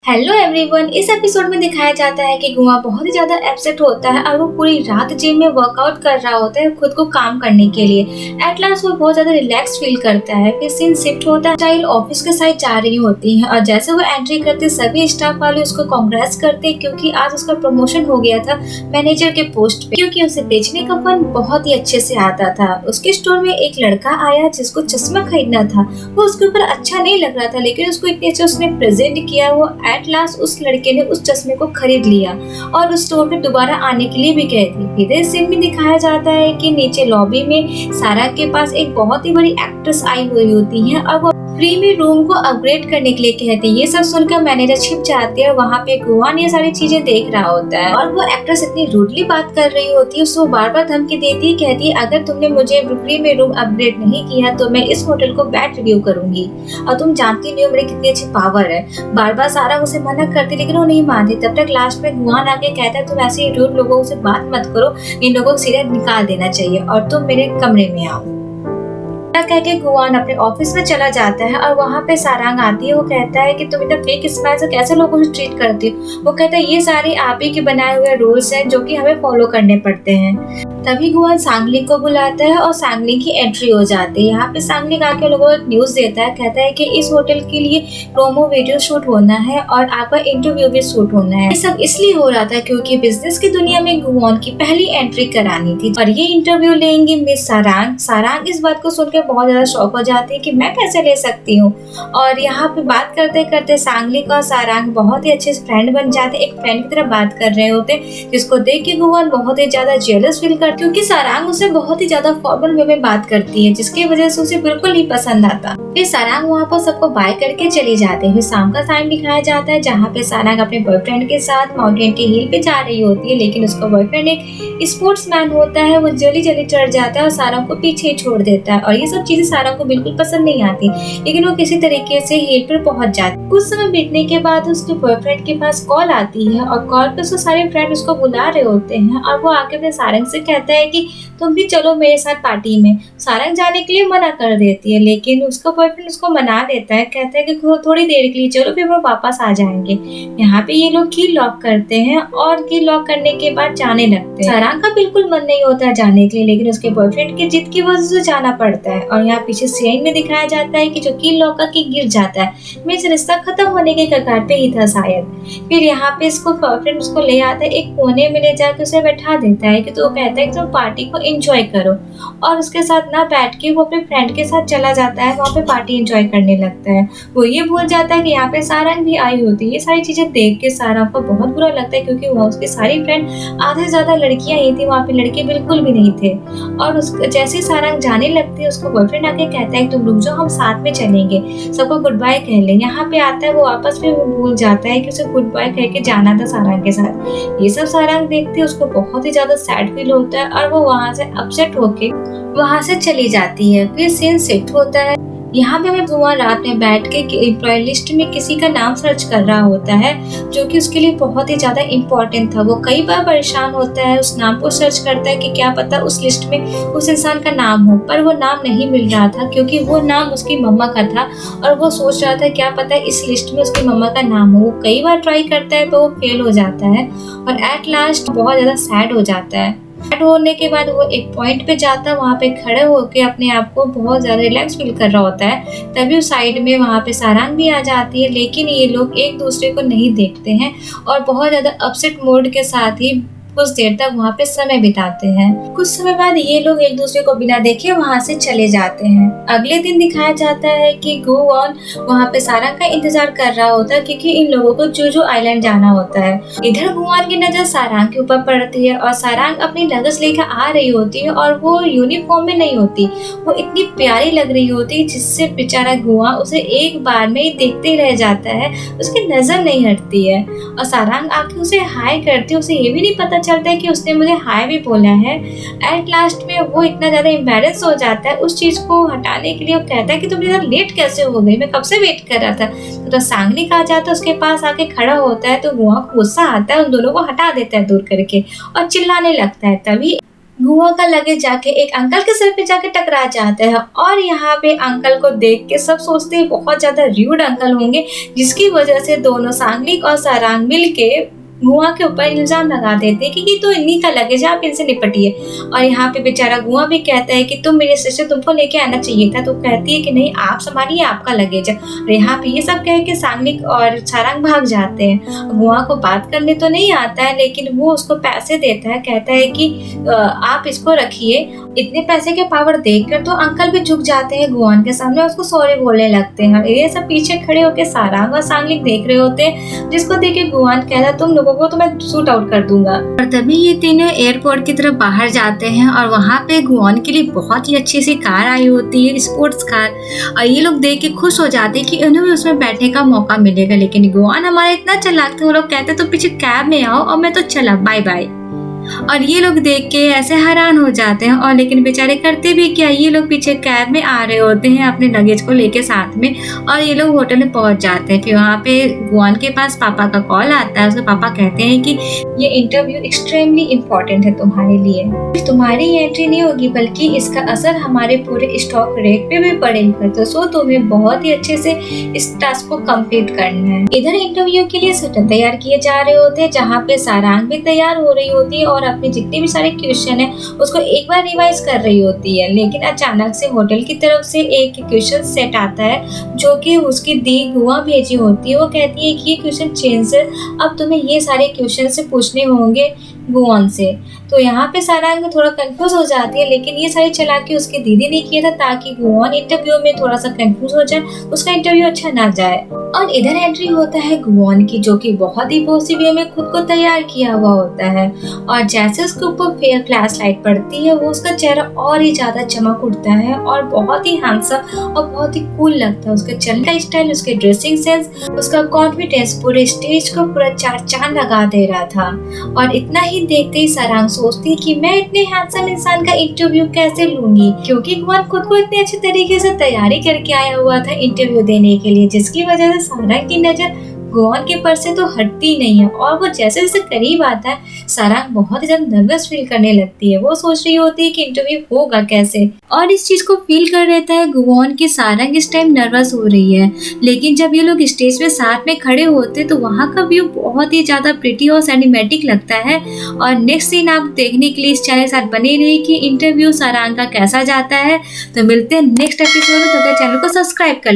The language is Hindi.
Hello everyone. इस एपिसोड में दिखाया जाता है कि गुआ बहुत ही ज्यादा अपसेट होता है और वो पूरी रात जिम में वर्कआउट कर रहा होता है खुद को काम करने के लिए। एट लास्ट वो बहुत ज्यादा रिलैक्स फील करता है। फिर सीन शिफ्ट होता है, चाइल्ड ऑफिस के साइड जा रही होती है और जैसे वो एंट्री करते सभी स्टाफ वाले उसको कांग्रेट्स करते हैं क्योंकि आज उसका प्रमोशन हो गया था मैनेजर के पोस्ट पे, क्योंकि उसे बेचने का फन बहुत ही अच्छे से आता था। उसके स्टोर में एक लड़का आया जिसको चश्मा खरीदना था। वो उसके ऊपर अच्छा नहीं लग रहा था लेकिन उसको इतने अच्छे उसने प्रेजेंट किया। वो एट लास्ट उस लड़के ने उस चश्मे को खरीद लिया और उस स्टोर पे दोबारा आने के लिए भी कह दी। इधर सीन में दिखाया जाता है कि नीचे लॉबी में सारा के पास एक बहुत ही बड़ी एक्ट्रेस आई हुई होती है और वो फ्री में रूम को अपग्रेड करने के लिए कहते हैं। ये सब सुनकर मैनेजर छिप जाती है और वहाँ पे गुआन ये सारी चीजें देख रहा होता है और वो एक्ट्रेस इतनी रूडली बात कर रही होती है, उसको बार बार धमकी देती है। कहती है अगर तुमने मुझे फ्री में रूम अपग्रेड नहीं किया तो मैं इस होटल को बैड रिव्यू करूंगी और तुम जानती नहीं हो मेरी कितनी अच्छी पावर है। बार बार सारा उसे मना करती लेकिन वो नहीं मानती। तब तक लास्ट में गुआन आके कहता है तुम ऐसे रूड लोगों से बात मत करो, इन लोगों को सीधे निकाल देना चाहिए और तुम मेरे कमरे में आओ। कह के गुआन अपने ऑफिस में चला जाता है और वहाँ पे सारंग आती है। वो कहता है कि तुम इतना फेक स्माइल से कैसे लोगों को ट्रीट करती हो। वो कहता है ये सारे आप ही के बनाए हुए रूल्स हैं जो कि हमें फॉलो करने पड़ते हैं। तभी गुआन सांगलिंग को बुलाता है और सांगलिंग की एंट्री हो जाती है। यहाँ पे सांगलिंग आके लोगों को न्यूज देता है, कहता है कि इस होटल के लिए प्रोमो वीडियो शूट होना है और आपका इंटरव्यू भी शूट होना है। ये सब इसलिए हो रहा था क्योंकि बिजनेस की दुनिया में गुआन की पहली एंट्री करानी थी और ये इंटरव्यू लेंगी मिस सारंग। सारंग इस बात को सुनकर बहुत ज्यादा शॉक हो जाती है कि मैं कैसे ले सकती हूँ। और यहाँ पे बात करते करते सांगलिंग और सारंग बहुत ही अच्छे फ्रेंड बन जाते, एक फ्रेंड की तरह बात कर रहे होते, जिसको देख के गुआन बहुत ही ज्यादा जेलस फील करती क्योंकि सारंग उसे बहुत ही ज्यादा फॉर्मल वे में बात करती है जिसकी वजह से उसे बिल्कुल नहीं पसंद आता। फिर सारंग वहाँ पर सबको बाय करके चली जाती है। फिर शाम का टाइम दिखाया जाता है जहाँ पे सारंग अपने बॉयफ्रेंड के साथ माउंटेन के हिल पे जा रही होती है लेकिन उसका बॉयफ्रेंड एक स्पोर्ट्समैन होता है। वो जल्दी जल्दी चढ़ जाता है और सारंग को पीछे छोड़ देता है और ये सब चीजें सारंग को बिल्कुल पसंद नहीं आती लेकिन वो किसी तरीके से हिल पर पहुंच जाती है। कुछ समय बीतने के बाद उसके बॉयफ्रेंड के पास कॉल आती है और कॉल पे उसके सारे फ्रेंड उसको बुला रहे होते हैं और वो आके अपने सारंग से कहता है कि तुम भी चलो मेरे साथ पार्टी में। सारंग जाने के लिए मना कर देती है लेकिन उसका बॉयफ्रेंड उसको मना देता है, कहता है कि थोड़ी देर के लिए चलो फिर वो वापस आ जाएंगे। यहाँ पे ये लोग की लॉक करते हैं और की लॉक करने के बाद जाने लगते हैं। सारंग का बिल्कुल मन नहीं होता है जाने के लिए लेकिन उसके बॉयफ्रेंड की जिद की वजह से जाना पड़ता है। और यहाँ पीछे सीन में दिखाया जाता है कि जो की लॉक का की गिर जाता है, मेरा रिश्ता खत्म होने के कगार पे ही था शायद। फिर यहाँ पे इसको बॉयफ्रेंड उसको ले आता है, एक कोने में ले जाकर उसे बैठा देता है कि तो कहता है कि तुम पार्टी को एंजॉय करो और उसके साथ ना बैठ के वो अपने फ्रेंड के साथ चला जाता है, वहाँ पे पार्टी एंजॉय करने लगता है। वो ये भूल जाता है कि यहाँ पे सारंग भी आई होती है। ये सारी चीजें देख के सारंग को बहुत बुरा लगता है क्योंकि वहाँ उसके सारी फ्रेंड आधे से ज्यादा लड़कियां ही थी, वहाँ पे लड़के बिल्कुल भी नहीं थे। और जैसे सारंग जाने लगती है उसको बॉयफ्रेंड आके कहता है तुम रुक जाओ हम साथ में चलेंगे, सबको गुड बाय कह ले। यहाँ पे आता है वो आपस में वो भूल जाता है कि उसे गुड बाय कह के जाना था सारंग के साथ। ये सब सारंग देखते है उसको बहुत ही ज्यादा सैड फील होता है और वो वहाँ से अपसेट होके वहाँ से चली जाती है। फिर सीन शिफ्ट होता है। यहाँ पे हमें गुआन रात में बैठ के एम्प्लॉय लिस्ट में किसी का नाम सर्च कर रहा होता है जो कि उसके लिए बहुत ही ज्यादा इम्पोर्टेंट था। वो कई बार परेशान होता है, उस नाम को सर्च करता है कि क्या पता उस लिस्ट में उस इंसान का नाम हो, पर वो नाम नहीं मिल रहा था क्योंकि वो नाम उसकी मम्मा का था और वो सोच रहा था क्या पता इस लिस्ट में उसकी मम्मा का नाम हो। वो कई बार ट्राई करता है तो वो फेल हो जाता है और एट लास्ट बहुत ज्यादा सैड हो जाता है। सैड होने के बाद वो एक पॉइंट पे जाता है, वहाँ पे खड़े होके अपने आप को बहुत ज्यादा रिलैक्स फील कर रहा होता है। तभी उस साइड में वहाँ पे सारंग भी आ जाती है लेकिन ये लोग एक दूसरे को नहीं देखते हैं और बहुत ज्यादा अपसेट मूड के साथ ही कुछ देर तक वहाँ पे समय बिताते हैं। कुछ समय बाद ये लोग एक दूसरे को बिना देखे वहाँ से चले जाते हैं। अगले दिन दिखाया जाता है कि गुआन वहाँ पे सारंग का इंतजार कर रहा होता है क्योंकि इन लोगों को जूजू आइलैंड जाना होता है। इधर गुआन की नजर सारंग के ऊपर पड़ती है और सारंग अपनी लगेज लेकर आ रही होती है और वो यूनिफॉर्म में नहीं होती, वो इतनी प्यारी लग रही होती है जिससे बेचारा गुआन उसे एक बार में ही देखते ही रह जाता है, उसकी नजर नहीं हटती है। और सारंग आके उसे हाय करती है, उसे ये भी नहीं पता चलता है कि उसने मुझे हाय भी बोला है। एट लास्ट में वो इतना ज्यादा एम्बैरेस हो जाता है उस चीज को हटाने के लिए। वो कहता है कि तुम इतना लेट कैसे हो गई, मैं कब से वेट कर रहा था। तो सांगलिंग आ जाता है, उसके पास आके खड़ा होता है तो गुआन को गुस्सा आता है, उन दोनों को हटा देता है दूर करके और चिल्लाने लगता है। तभी गुआ का लगेज जाके एक अंकल के सर पे जाके टकरा जाता है और यहाँ पे अंकल को देख के सब सोचते हैं बहुत ज्यादा र्यूड अंकल होंगे, जिसकी वजह से दोनों सांगलिक और सारांग मिलके गुआ के ऊपर इल्जाम लगा देते हैं कि ये तो इन्हीं का लगेज है, आप इनसे निपटिए। और यहाँ पे बेचारा गुआ भी कहता है कि तुम मेरे सिस्टर तुमको लेके आना चाहिए था, तो कहती है कि नहीं आप संभालिए, आपका लगेज है। और यहाँ पे ये सब कह के सांगलिक और सारंग भाग जाते हैं। गुआ को बात करने तो नहीं आता है, लेकिन वो उसको पैसे देता है, कहता है कि आप इसको रखिए। इतने पैसे के पावर देखकर तो अंकल भी झुक जाते हैं गुआन के सामने, उसको सॉरी बोलने लगते हैं। ये सब पीछे खड़े होकर सारंग और सांगलिक देख रहे होते हैं, जिसको देख के गुआन कहता है तुम लोगों को तो मैं शूट आउट कर दूंगा। और तभी ये तीनों एयरपोर्ट की तरफ बाहर जाते हैं और वहाँ पे गुआन के लिए बहुत ही अच्छी सी कार आई होती है, स्पोर्ट्स कार। और ये लोग देख के खुश हो जाते हैं कि उन्हें भी उसमें बैठने का मौका मिलेगा। लेकिन गुआन हमारा इतना चालाक था, वो लोग कहते तो पीछे कैब में आओ और मैं तो चला, बाय बाय। और ये लोग देख के ऐसे हैरान हो जाते हैं। और लेकिन बेचारे करते भी क्या, ये लोग पीछे कैब में आ रहे होते हैं अपने लगेज को लेके साथ में, और ये लोग होटल में पहुंच जाते हैं। फिर वहाँ पे गुआन के पास पापा का कॉल आता है। उसके पापा कहते हैं कि ये इंटरव्यू एक्सट्रीमली इम्पोर्टेंट है तुम्हारे लिए, तुम्हारी एंट्री नहीं होगी बल्कि इसका असर हमारे पूरे स्टॉक रेट पे भी पड़ेगा, तो सो तुम्हें बहुत ही अच्छे से इस टास्क को कंप्लीट करना है। इधर इंटरव्यू के लिए सेटअप तैयार किए जा रहे होते हैं, जहाँ पे सारांग भी तैयार हो रही होती है और अपने जितने भी सारे क्वेश्चन है उसको एक बार रिवाइज कर रही होती है। लेकिन अचानक से होटल की तरफ से एक क्वेश्चन सेट आता है जो कि उसकी दी गुआ भेजी होती है। वो कहती है कि ये क्वेश्चन चेंज है, अब तुम्हें ये सारे क्वेश्चन से पूछने होंगे गुआन से। तो यहाँ पे सारांग थोड़ा कंफ्यूज हो जाती है, लेकिन ये सारी चालाकी उसकी दीदी ने किया था ताकि गुआन इंटरव्यू में थोड़ा सा कंफ्यूज हो जाए, उसका इंटरव्यू अच्छा ना जाए। और इधर एंट्री होता है गुआन की, जो कि बहुत ही पॉजिटिव वे में खुद को तैयार किया हुआ होता है। और जैसे उसके ऊपर फेयर फ्लैश लाइट पड़ती है, वो उसका चेहरा और ही ज्यादा चमक उठता है और बहुत ही हैंडसम और बहुत ही कूल लगता है। उसका चलने का स्टाइल, उसके ड्रेसिंग सेंस, उसका कॉन्फिडेंस पूरे स्टेज को पूरा चार चांद लगा दे रहा था। और इतना ही देखते ही सारांग सोचती है कि मैं इतने हैंडसम इंसान का इंटरव्यू कैसे लूंगी, क्योंकि गुआन खुद को इतने अच्छे तरीके से तैयारी करके आया हुआ था इंटरव्यू देने के लिए, जिसकी वजह से सारांग की नजर गुआन के पर से तो हटती नहीं है। और वो जैसे जैसे करीब आता है सारांग बहुत ही ज्यादा नर्वस फील करने लगती है। वो सोच रही होती है कि इंटरव्यू होगा कैसे, और इस चीज को फील कर रहता है गुआन की सारांग इस टाइम नर्वस हो रही है। लेकिन जब ये लोग स्टेज पे साथ में खड़े होते तो वहाँ का व्यू बहुत ही ज्यादा प्रिटी और सिनेमैटिक लगता है। और नेक्स्ट सीन आप देखने के लिए इस चैनल के साथ बने रहिए कि इंटरव्यू सारांग का कैसा जाता है। तो मिलते हैं नेक्स्ट एपिसोड में, तो चैनल को सब्सक्राइब कर